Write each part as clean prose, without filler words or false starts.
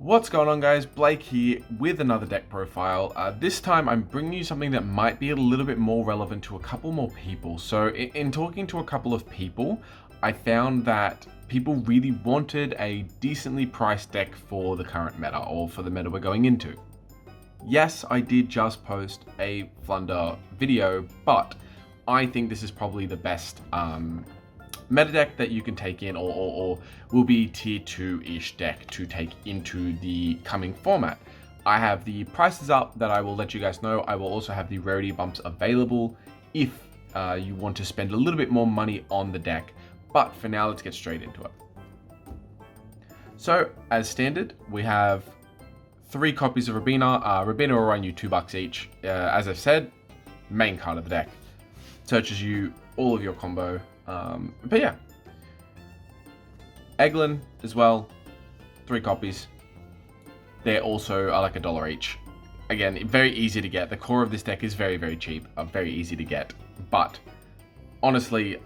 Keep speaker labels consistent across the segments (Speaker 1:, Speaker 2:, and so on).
Speaker 1: What's going on, guys? Blake here with another deck profile. This time I'm bringing you something that might be a little bit more relevant to a couple more people. So in talking to a couple of people, I found that people really wanted a decently priced deck for the current meta, or for the meta we're going into. Yes, I did just post a Flunder video, but I think this is probably the best meta deck that you can take in, or will be tier 2-ish deck to take into the coming format. I have the prices up that I will let you guys know. I will also have the rarity bumps available if you want to spend a little bit more money on the deck. But for now, let's get straight into it. So as standard, we have 3 copies of Rabina. Rabina will run you $2 each. As I've said, main card of the deck. Searches you all of your combo. But yeah, Eglin as well, 3 copies. They're also like $1 each. Again, very easy to get. The core of this deck is very, very cheap, very easy to get. But honestly,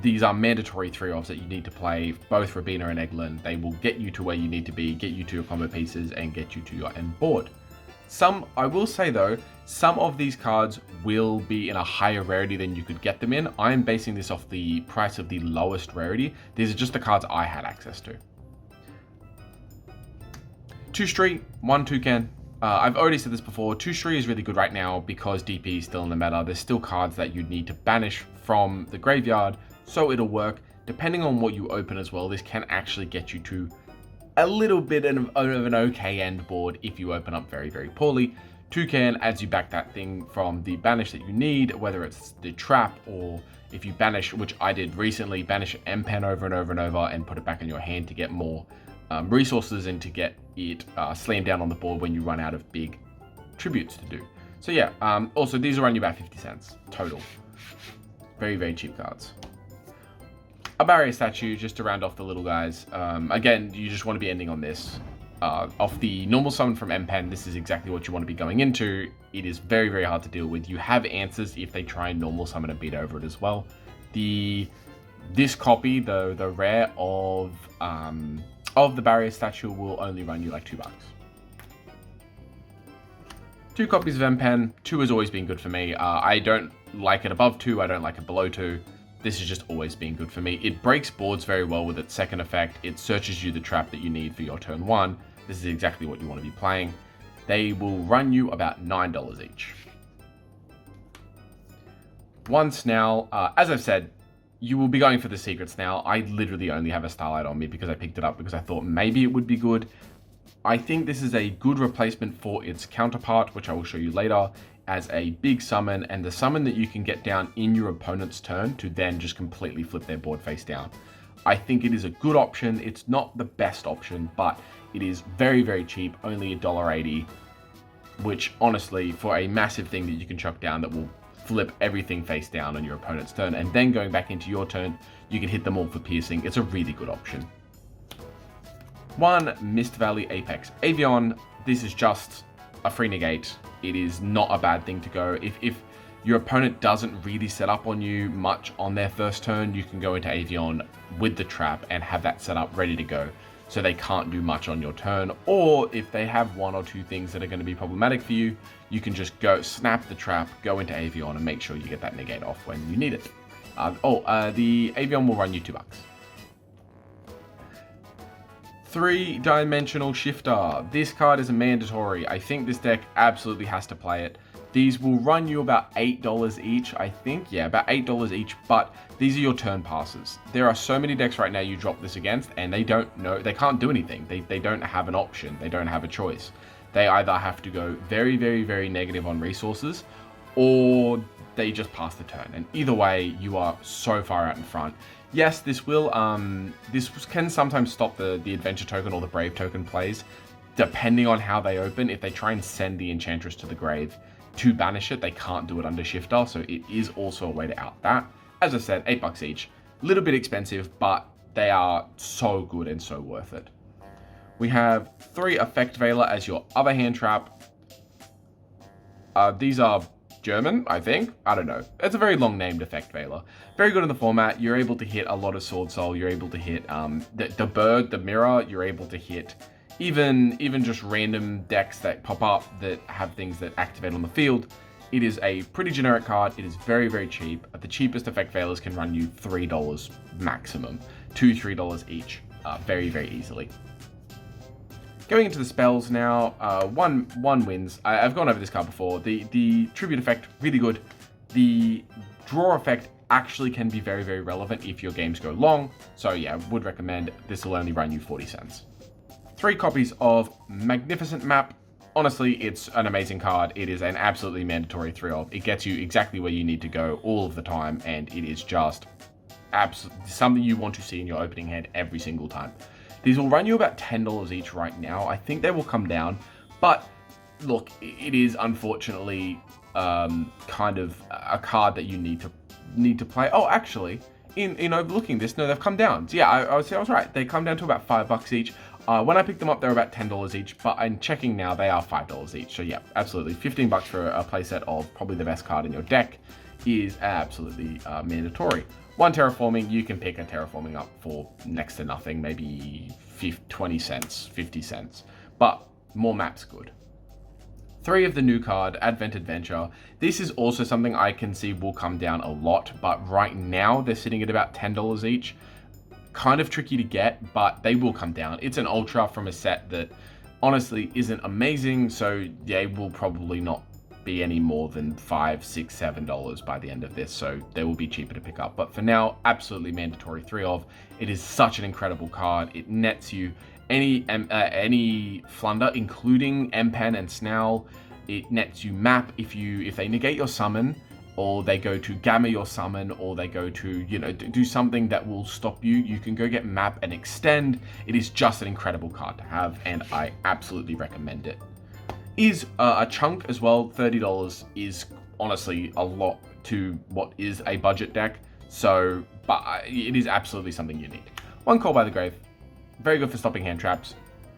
Speaker 1: these are mandatory 3-offs that you need to play, both Rabina and Eglin. They will get you to where you need to be, get you to your combo pieces, and get you to your end board. I will say though, some of these cards will be in a higher rarity than you could get them in. I'm basing this off the price of the lowest rarity. These are just the cards I had access to. 2 Street, 1 Toucan. I've already said this before, 2 Street is really good right now because DP is still in the meta. There's still cards that you need to banish from the graveyard, so it'll work. Depending on what you open as well, this can actually get you to a little bit of an okay end board if you open up very, very poorly. Toucan adds you back that thing from the banish that you need, whether it's the trap or if you banish, which I did recently, banish M-Pen over and over and over and put it back in your hand to get more resources and to get it slammed down on the board when you run out of big tributes to do. So yeah, also these will run you about 50 cents total. Very, very cheap cards. A barrier statue just to round off the little guys. Again, you just want to be ending on this. Off the normal summon from M-Pen, this is exactly what you want to be going into. It is very, very hard to deal with. You have answers if they try and normal summon and beat over it as well. This copy, the rare of the barrier statue will only run you like $2. 2 copies of M-Pen. 2 has always been good for me. I don't like it above 2. I don't like it below 2. This has just always been good for me. It breaks boards very well with its second effect. It searches you the trap that you need for your turn 1. This is exactly what you want to be playing. They will run you about $9 each. 1 Snarl. As I've said, you will be going for the secret Snarl. I literally only have a Starlight on me because I picked it up because I thought maybe it would be good. I think this is a good replacement for its counterpart, which I will show you later, as a big summon, and the summon that you can get down in your opponent's turn to then just completely flip their board face down. I think it is a good option. It's not the best option, but it is very, very cheap, only $1.80, which honestly, for a massive thing that you can chuck down that will flip everything face down on your opponent's turn, and then going back into your turn, you can hit them all for piercing. It's a really good option. 1 Mist Valley Apex Avion. This is just a free negate. It is not a bad thing to go. If your opponent doesn't really set up on you much on their first turn, you can go into Avion with the trap and have that set up ready to go, so they can't do much on your turn. Or if they have 1 or 2 things that are going to be problematic for you, you can just go snap the trap, go into Avion, and make sure you get that negate off when you need it. The Avion will run you $2. 3-dimensional shifter. This card is a mandatory. I think this deck absolutely has to play it. These will run you about $8 each, I think. Yeah, about $8 each, but these are your turn passes. There are so many decks right now you drop this against, and they can't do anything. They don't have an option. They don't have a choice. They either have to go very, very, very negative on resources, or they just pass the turn. And either way, you are so far out in front. Yes, this can sometimes stop the adventure token or the brave token plays, depending on how they open. If they try and send the enchantress to the grave to banish it, they can't do it under shifter, so it is also a way to out that. As I said, $8 each. A little bit expensive, but they are so good and so worth it. We have 3 Effect Veiler as your other hand trap. These are German, I think. I don't know. It's a very long-named Effect Veiler. Very good in the format. You're able to hit a lot of Sword Soul. You're able to hit the bird, the mirror. You're able to hit even just random decks that pop up that have things that activate on the field. It is a pretty generic card. It is very, very cheap. The cheapest effect failures can run you $3 maximum, $2-3 each, very, very easily. Going into the spells now, one wins. I've gone over this card before. The tribute effect, really good. The draw effect actually can be very, very relevant if your games go long. So yeah, would recommend. This will only run you 40 cents. 3 copies of Magnificent Map. Honestly, it's an amazing card. It is an absolutely mandatory 3 of. It gets you exactly where you need to go all of the time, and it is just something you want to see in your opening hand every single time. These will run you about $10 each right now. I think they will come down, but look, it is unfortunately kind of a card that you need to play. Oh, actually, in overlooking this, no, they've come down. So yeah, I was right. They come down to about $5 each. When I picked them up, they were about $10 each, but I'm checking now, they are $5 each. So yeah, absolutely. $15 for a playset of probably the best card in your deck is absolutely mandatory. 1 terraforming, you can pick a terraforming up for next to nothing, maybe 20 cents, 50 cents, but more maps good. 3 of the new card, Advent Adventure. This is also something I can see will come down a lot, but right now they're sitting at about $10 each. Kind of tricky to get, but they will come down. It's an ultra from a set that honestly isn't amazing, so they will probably not be any more than $5, $6, $7 by the end of this, so they will be cheaper to pick up. But for now, absolutely mandatory 3 of. It is such an incredible card. It nets you any Flunder, including Empan and Snarl. It nets you map if they negate your summon, or they go to gamma your summon, or they go to, do something that will stop you. You can go get map and extend. It is just an incredible card to have, and I absolutely recommend it. Is a chunk as well. $30 is honestly a lot to what is a budget deck. So, but it is absolutely something you need. 1 Call by the Grave. Very good for stopping hand traps.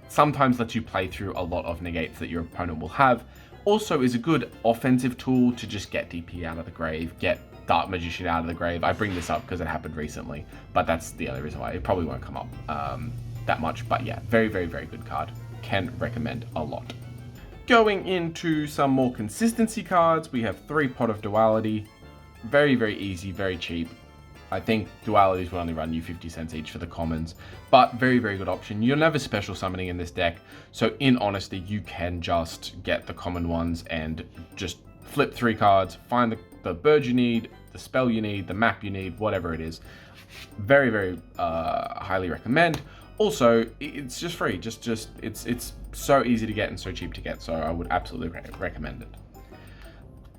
Speaker 1: Sometimes lets you play through a lot of negates that your opponent will have. Also is a good offensive tool to just get DP out of the grave, get Dark Magician out of the grave. I bring this up because it happened recently, but that's the other reason why. It probably won't come up that much, but yeah, very, very, very good card. Can recommend a lot. Going into some more consistency cards, we have 3 Pot of Duality. Very, very easy, very cheap. I think dualities will only run you 50 cents each for the commons, but very, very good option. You'll never special summoning in this deck, so in honesty, you can just get the common ones and just flip 3 cards, find the bird you need, the spell you need, the map you need, whatever it is. Very, very highly recommend. Also, it's just free. It's so easy to get and so cheap to get, so I would absolutely recommend it.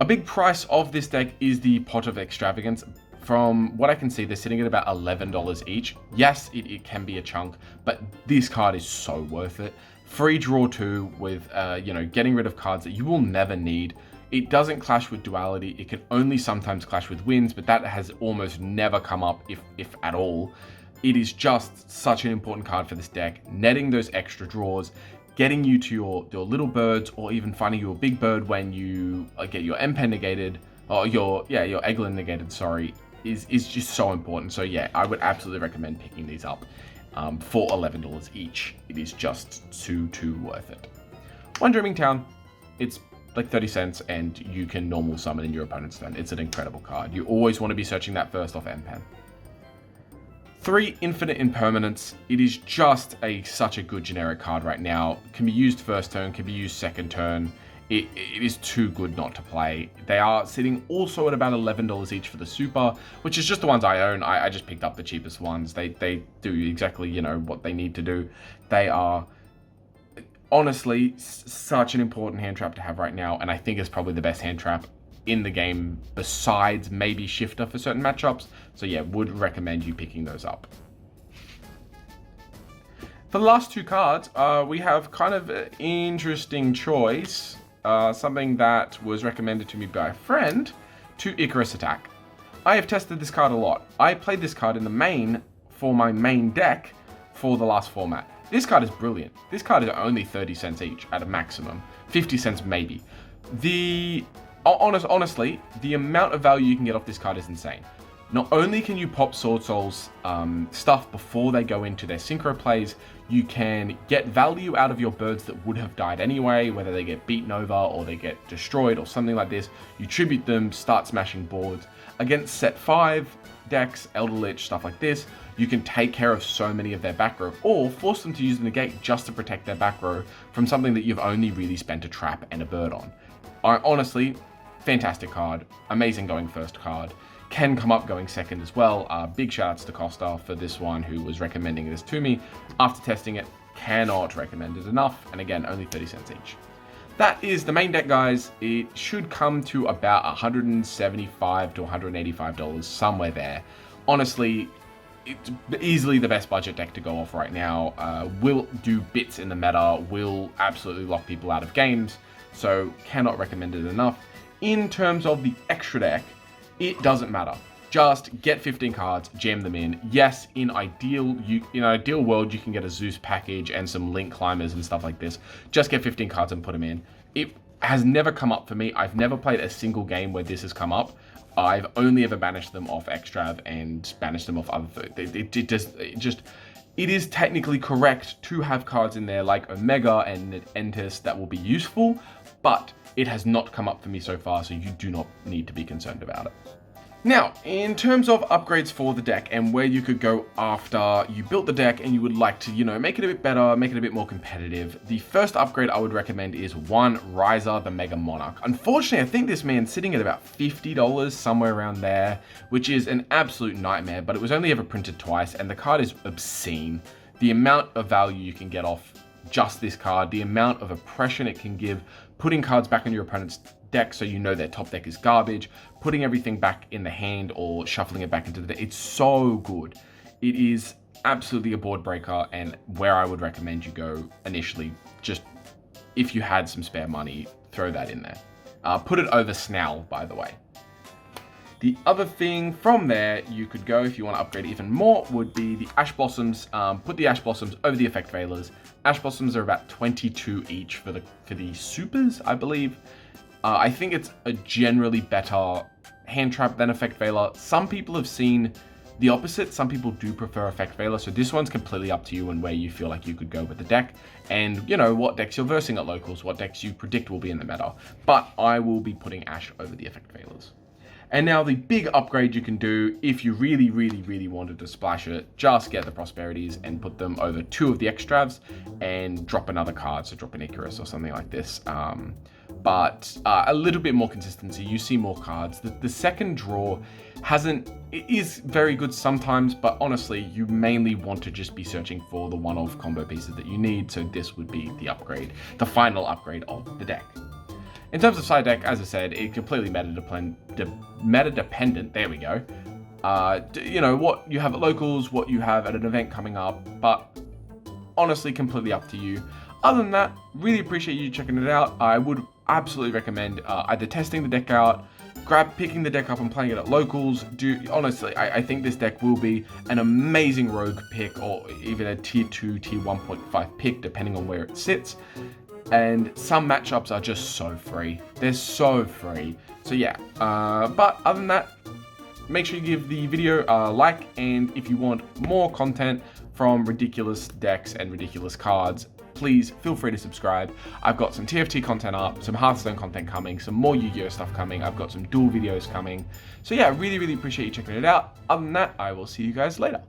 Speaker 1: A big price of this deck is the Pot of Extravagance. From what I can see, they're sitting at about $11 each. Yes, it can be a chunk, but this card is so worth it. Free draw 2 with, getting rid of cards that you will never need. It doesn't clash with duality. It can only sometimes clash with wins, but that has almost never come up, if at all. It is just such an important card for this deck. Netting those extra draws, getting you to your little birds, or even finding you a big bird when you get your Empen negated, or your Eglin negated, sorry, is just so important. So yeah, I would absolutely recommend picking these up for $11 each. It is just too worth it. 1 Dreaming Town, it's like 30 cents, and you can normal summon in your opponent's turn. It's an incredible card. You always want to be searching that first off Empen. 3 Infinite Impermanence. It is just such a good generic card right now. Can be used first turn, can be used second turn. It is too good not to play. They are sitting also at about $11 each for the super, which is just the ones I own. I just picked up the cheapest ones. They do exactly, what they need to do. They are honestly such an important hand trap to have right now, and I think it's probably the best hand trap in the game besides maybe Shifter for certain matchups. So yeah, would recommend you picking those up. For the last 2 cards, we have kind of an interesting choice. Something that was recommended to me by a friend, to Icarus Attack. I have tested this card a lot. I played this card in the main for my main deck for the last format. This card is brilliant. This card is only 30 cents each at a maximum, 50 cents maybe. Honestly, the amount of value you can get off this card is insane. Not only can you pop Sword Soul's stuff before they go into their synchro plays, you can get value out of your birds that would have died anyway, whether they get beaten over or they get destroyed or something like this. You tribute them, start smashing boards. Against set 5 decks, Elder Lich, stuff like this, you can take care of so many of their back row, or force them to use the negate just to protect their back row from something that you've only really spent a trap and a bird on. Honestly, fantastic card, amazing going first card. Can come up going second as well. Big shout outs to Costa for this one, who was recommending this to me. After testing it, cannot recommend it enough. And again, only 30 cents each. That is the main deck, guys. It should come to about $175 to $185, somewhere there. Honestly, it's easily the best budget deck to go off right now. Will do bits in the meta, will absolutely lock people out of games. So cannot recommend it enough. In terms of the extra deck, it doesn't matter. Just get 15 cards, jam them in. Yes, in an ideal world, you can get a Zeus package and some Link climbers and stuff like this. Just get 15 cards and put them in. It has never come up for me. I've never played a single game where this has come up. I've only ever banished them off Extrav and banished them off other. It is technically correct to have cards in there like Omega and Entis that will be useful, but it has not come up for me so far, so you do not need to be concerned about it. Now, in terms of upgrades for the deck and where you could go after you built the deck and you would like to, make it a bit better, make it a bit more competitive, the first upgrade I would recommend is one Riser, the Mega Monarch. Unfortunately, I think this man's sitting at about $50, somewhere around there, which is an absolute nightmare, but it was only ever printed twice and the card is obscene. The amount of value you can get off just this card, the amount of oppression it can give, putting cards back in your opponent's deck so you know their top deck is garbage, putting everything back in the hand or shuffling it back into the deck. It's so good. It is absolutely a board breaker, and where I would recommend you go initially, just if you had some spare money, throw that in there. Put it over Snell, by the way. The other thing from there you could go if you want to upgrade even more would be the Ash Blossoms. Put the Ash Blossoms over the Effect Veilers. Ash Blossoms are about 22 each for the supers, I believe. I think it's a generally better hand trap than Effect Veiler. Some people have seen the opposite. Some people do prefer Effect Veiler, so this one's completely up to you and where you feel like you could go with the deck, and what decks you're versing at locals, what decks you predict will be in the meta. But I will be putting Ash over the Effect Veilers. And now the big upgrade you can do if you really, really, really wanted to splash it, just get the Prosperities and put them over 2 of the Extravs and drop another card, so drop an Icarus or something like this. But a little bit more consistency, you see more cards. The second draw it is very good sometimes, but honestly, you mainly want to just be searching for the one-off combo pieces that you need, so this would be the upgrade, the final upgrade of the deck. In terms of side deck, as I said, it's completely meta-dependent, there we go. What you have at locals, what you have at an event coming up, but honestly, completely up to you. Other than that, really appreciate you checking it out. I would absolutely recommend either testing the deck out, picking the deck up and playing it at locals. Honestly, I think this deck will be an amazing rogue pick, or even a tier 2, tier 1.5 pick, depending on where it sits. And some matchups are just so free. They're so free. So yeah, but other than that, make sure you give the video a like, and if you want more content from ridiculous decks and ridiculous cards, please feel free to subscribe. I've got some TFT content up, some Hearthstone content coming, some more Yu-Gi-Oh stuff coming. I've got some duel videos coming. So yeah, really, really appreciate you checking it out. Other than that, I will see you guys later.